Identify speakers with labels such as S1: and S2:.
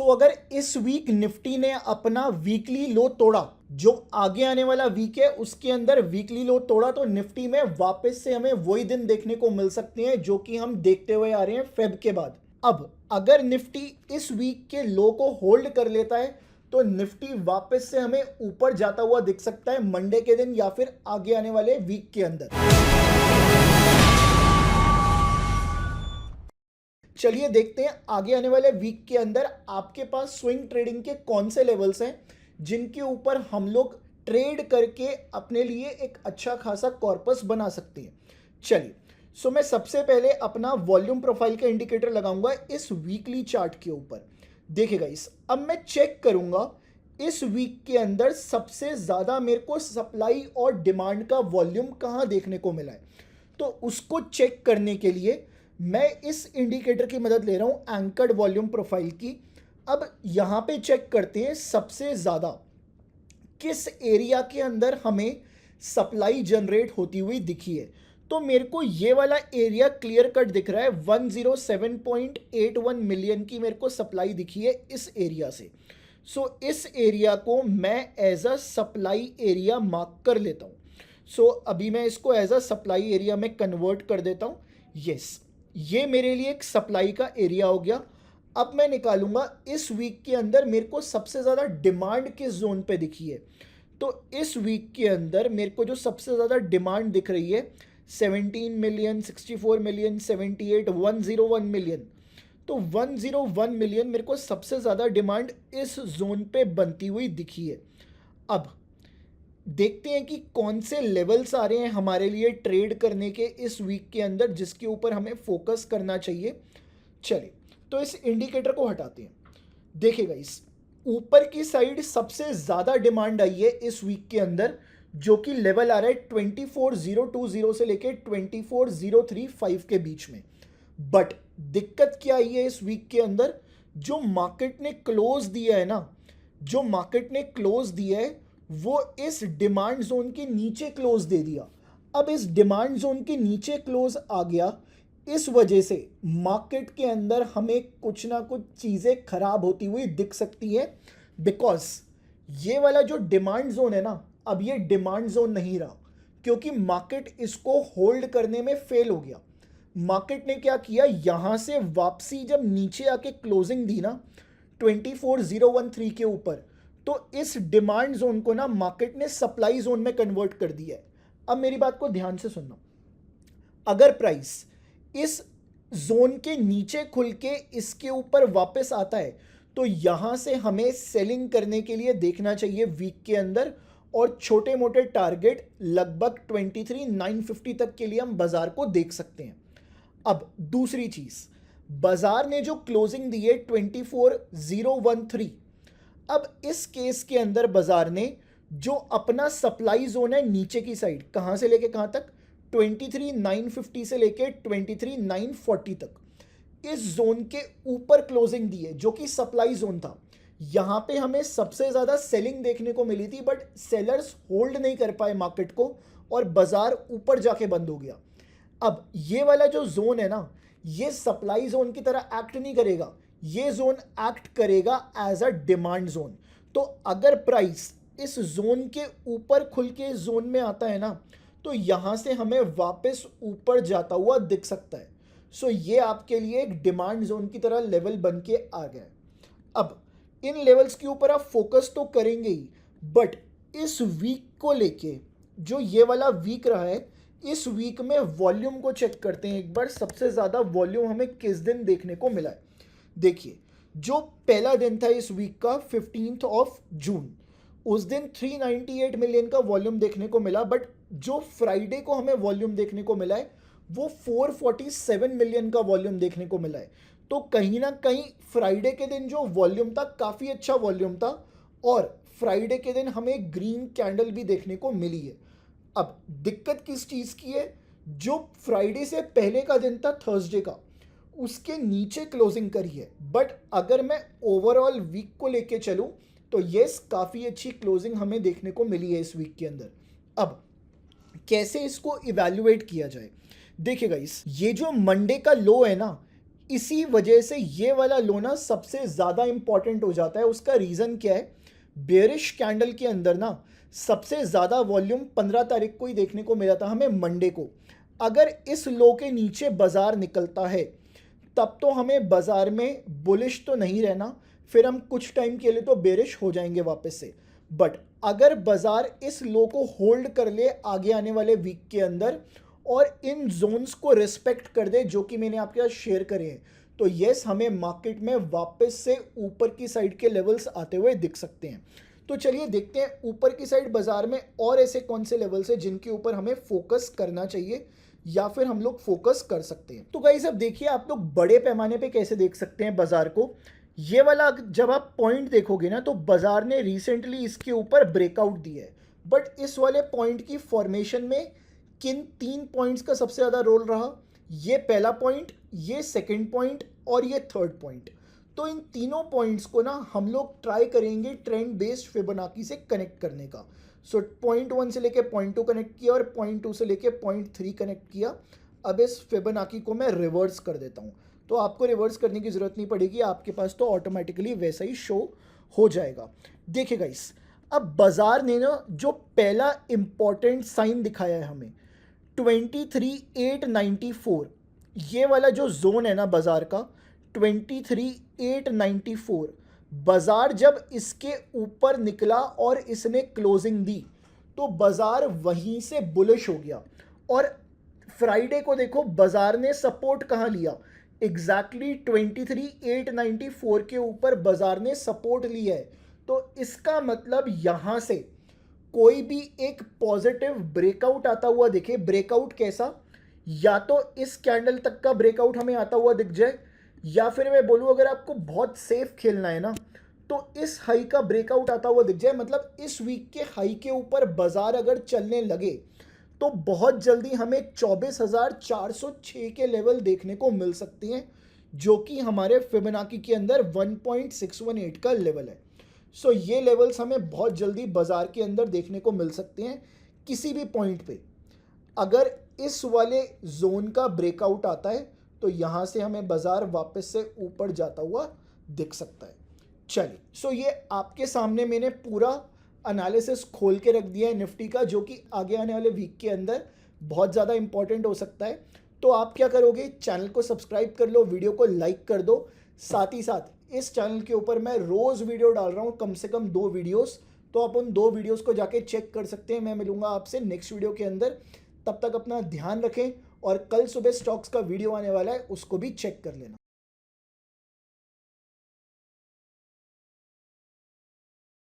S1: अगर इस week Nifty ने अपना वीकली लो तोड़ा, जो आगे आने वाला वीक है उसके अंदर वीकली लो तोड़ा, तो निफ्टी में वापस से हमें वही दिन देखने को मिल सकते हैं जो कि हम देखते हुए आ रहे हैं फेब के बाद। अब अगर निफ्टी इस वीक के लो को होल्ड कर लेता है तो निफ्टी वापस से हमें ऊपर जाता हुआ दिख सकता है मंडे के दिन या फिर आगे आने वाले वीक के अंदर। चलिए देखते हैं आगे आने वाले वीक के अंदर आपके पास स्विंग ट्रेडिंग के कौन से लेवल्स हैं जिनके ऊपर हम लोग ट्रेड करके अपने लिए एक अच्छा खासा कॉर्पस बना सकते हैं। चलिए मैं सबसे पहले अपना वॉल्यूम प्रोफाइल का इंडिकेटर लगाऊंगा इस वीकली चार्ट के ऊपर। देखिएगा अब मैं चेक करूंगा इस वीक के अंदर सबसे ज़्यादा मेरे को सप्लाई और डिमांड का वॉल्यूम कहाँ देखने को मिला है। तो उसको चेक करने के लिए मैं इस इंडिकेटर की मदद ले रहा हूं एंकर्ड वॉल्यूम प्रोफाइल की। अब यहां पे चेक करते हैं सबसे ज़्यादा किस एरिया के अंदर हमें सप्लाई जनरेट होती हुई दिखी है। तो मेरे को ये वाला एरिया क्लियर कट दिख रहा है, 107.81 मिलियन की मेरे को सप्लाई दिखी है इस एरिया से। इस एरिया को मैं as a supply area mark कर लेता हूँ। अभी मैं इसको एज अ सप्लाई एरिया में कन्वर्ट कर देता हूँ। यस, ये मेरे लिए एक सप्लाई का एरिया हो गया। अब मैं निकालूंगा इस वीक के अंदर मेरे को सबसे ज़्यादा डिमांड किस जोन पे दिखी है। तो इस वीक के अंदर मेरे को जो सबसे ज़्यादा डिमांड दिख रही है 17 मिलियन, 64 मिलियन, 78, 101 मिलियन। तो 101 मिलियन मेरे को सबसे ज़्यादा डिमांड इस जोन पे बनती हुई दिखी है। अब देखते हैं कि कौन से लेवल्स आ रहे हैं हमारे लिए ट्रेड करने के इस वीक के अंदर जिसके ऊपर हमें फोकस करना चाहिए। चलिए तो इस इंडिकेटर को हटाते हैं। देखिएगा ऊपर की साइड सबसे ज़्यादा डिमांड आई है इस वीक के अंदर, जो कि लेवल आ रहा है 24,020 से लेके 24,035 के बीच में। बट दिक्कत क्या आई है इस वीक के अंदर, जो मार्केट ने क्लोज दिया है ना, जो मार्केट ने क्लोज दिया है वो इस डिमांड जोन के नीचे क्लोज दे दिया। अब इस डिमांड जोन के नीचे क्लोज आ गया, इस वजह से मार्केट के अंदर हमें कुछ ना कुछ चीज़ें खराब होती हुई दिख सकती है। बिकॉज ये वाला जो डिमांड जोन है ना, अब ये डिमांड जोन नहीं रहा, क्योंकि मार्केट इसको होल्ड करने में फेल हो गया। मार्केट ने क्या किया, यहां से वापसी जब नीचे आके क्लोजिंग दी ना 24,013 के ऊपर, तो इस डिमांड जोन को ना मार्केट ने सप्लाई जोन में कन्वर्ट कर दिया है। अब मेरी बात को ध्यान से सुनना, अगर प्राइस इस जोन के नीचे खुल के इसके ऊपर वापस आता है तो यहां से हमें सेलिंग करने के लिए देखना चाहिए वीक के अंदर, और छोटे मोटे टारगेट लगभग 23,950 तक के लिए हम बाजार को देख सकते हैं। अब दूसरी चीज, बाजार ने जो क्लोजिंग दी है 24,013, अब इस केस के अंदर बाजार ने जो अपना सप्लाई जोन है नीचे की साइड, कहां से लेके कहां तक, 23,950 से लेके 23,940 तक, इस जोन के ऊपर क्लोजिंग दी है जो कि सप्लाई जोन था। यहां पे हमें सबसे ज्यादा सेलिंग देखने को मिली थी, बट सेलर्स होल्ड नहीं कर पाए मार्केट को और बाजार ऊपर जाके बंद हो गया। अब ये वाला जो जोन है ना, ये सप्लाई जोन की तरह एक्ट नहीं करेगा, ये जोन एक्ट करेगा एज अ डिमांड जोन। तो अगर प्राइस इस जोन के ऊपर खुल के इस जोन में आता है ना, तो यहां से हमें वापस ऊपर जाता हुआ दिख सकता है। ये आपके लिए एक डिमांड जोन की तरह लेवल बन के आ गया है। अब इन लेवल्स के ऊपर आप फोकस तो करेंगे ही, बट इस वीक को लेके जो ये वाला वीक रहा है, इस वीक में वॉल्यूम को चेक करते हैं एक बार। सबसे ज़्यादा वॉल्यूम हमें किस दिन देखने को मिला है। देखिए, जो पहला दिन था इस वीक का 15 जून, उस दिन 398 मिलियन का वॉल्यूम देखने को मिला, बट जो फ्राइडे को हमें वॉल्यूम देखने को मिला है वो 447 मिलियन का वॉल्यूम देखने को मिला है। तो कहीं ना कहीं फ्राइडे के दिन जो वॉल्यूम था काफ़ी अच्छा वॉल्यूम था, और फ्राइडे के दिन हमें ग्रीन कैंडल भी देखने को मिली है। अब दिक्कत किस चीज़ की है, जो फ्राइडे से पहले का दिन था थर्सडे का, उसके नीचे क्लोजिंग करी है। बट अगर मैं ओवरऑल वीक को लेके चलूं तो यस, काफ़ी अच्छी क्लोजिंग हमें देखने को मिली है इस वीक के अंदर। अब कैसे इसको इवैल्यूएट किया जाए, देखिए गाइस, ये जो मंडे का लो है ना, इसी वजह से ये वाला लो ना सबसे ज़्यादा इंपॉर्टेंट हो जाता है। उसका रीज़न क्या है, बेयरिश कैंडल के अंदर ना सबसे ज़्यादा वॉल्यूम 15 तारीख को ही देखने को मिला था हमें, मंडे को। अगर इस लो के नीचे बाजार निकलता है तब तो हमें बाजार में बुलिश तो नहीं रहना, फिर हम कुछ टाइम के लिए तो बेरिश हो जाएंगे वापस से। बट अगर बाजार इस लो को होल्ड कर ले आगे आने वाले वीक के अंदर और इन जोन्स को रिस्पेक्ट कर दे जो कि मैंने आपके साथ शेयर करे हैं, तो यस, हमें मार्केट में वापस से ऊपर की साइड के लेवल्स आते हुए दिख सकते हैं। तो चलिए देखते हैं ऊपर की साइड बाजार में और ऐसे कौन से लेवल्स हैं जिनके ऊपर हमें फोकस करना चाहिए या फिर हम लोग फोकस कर सकते हैं। तो गाइस अब देखिए, आप लोग बड़े पैमाने पे कैसे देख सकते हैं बाजार को। ये वाला जब आप पॉइंट देखोगे ना तो बाजार ने रिसेंटली इसके ऊपर ब्रेकआउट दिया है। बट इस वाले पॉइंट की फॉर्मेशन में किन 3 पॉइंट्स का सबसे ज़्यादा रोल रहा, ये पहला पॉइंट, ये सेकंड पॉइंट और ये थर्ड पॉइंट। तो इन तीनों पॉइंट्स को ना हम लोग ट्राई करेंगे ट्रेंड बेस्ड फिबोनाची से कनेक्ट करने का। सो पॉइंट 1 से लेके पॉइंट 2 कनेक्ट किया और पॉइंट 2 से लेके पॉइंट 3 कनेक्ट किया। अब इस फिबोनाची को मैं रिवर्स कर देता हूँ, तो आपको रिवर्स करने की ज़रूरत नहीं पड़ेगी, आपके पास तो ऑटोमेटिकली वैसा ही शो हो जाएगा। देखिए गाइस, अब बाजार ने ना जो पहला इंपॉर्टेंट साइन दिखाया है हमें 23,894, ये वाला जो जोन है ना बाजार का 23,894, बाजार जब इसके ऊपर निकला और इसने क्लोजिंग दी तो बाजार वहीं से बुलिश हो गया। और फ्राइडे को देखो बाजार ने सपोर्ट कहाँ लिया, एग्जैक्टली 23,894 के ऊपर बाजार ने सपोर्ट लिया है। तो इसका मतलब यहाँ से कोई भी एक पॉजिटिव ब्रेकआउट आता हुआ दिखे, ब्रेकआउट कैसा, या तो इस कैंडल तक का ब्रेकआउट हमें आता हुआ दिख जाए, या फिर मैं बोलूँ अगर आपको बहुत सेफ खेलना है ना तो इस हाई का ब्रेकआउट आता हुआ दिख जाए। मतलब इस वीक के हाई के ऊपर बाजार अगर चलने लगे तो बहुत जल्दी हमें 24,406 के लेवल देखने को मिल सकते हैं, जो कि हमारे फिबोनाची के अंदर 1.618 का लेवल है। सो ये लेवल्स हमें बहुत जल्दी बाजार के अंदर देखने को मिल सकते हैं किसी भी पॉइंट पे। अगर इस वाले जोन का ब्रेकआउट आता है तो यहाँ से हमें बाजार वापस से ऊपर जाता हुआ दिख सकता है। चलिए, सो ये आपके सामने मैंने पूरा एनालिसिस खोल के रख दिया है निफ्टी का, जो कि आगे आने वाले वीक के अंदर बहुत ज़्यादा इंपॉर्टेंट हो सकता है। तो आप क्या करोगे, चैनल को सब्सक्राइब कर लो, वीडियो को लाइक कर दो। साथ ही साथ इस चैनल के ऊपर मैं रोज़ वीडियो डाल रहा हूँ, कम से कम 2 वीडियोस, तो आप उन 2 वीडियोस को जाके चेक कर सकते हैं। मैं मिलूंगा आपसे नेक्स्ट वीडियो के अंदर, तब तक अपना ध्यान रखें और कल सुबह स्टॉक्स का वीडियो आने वाला है, उसको भी चेक कर लेना।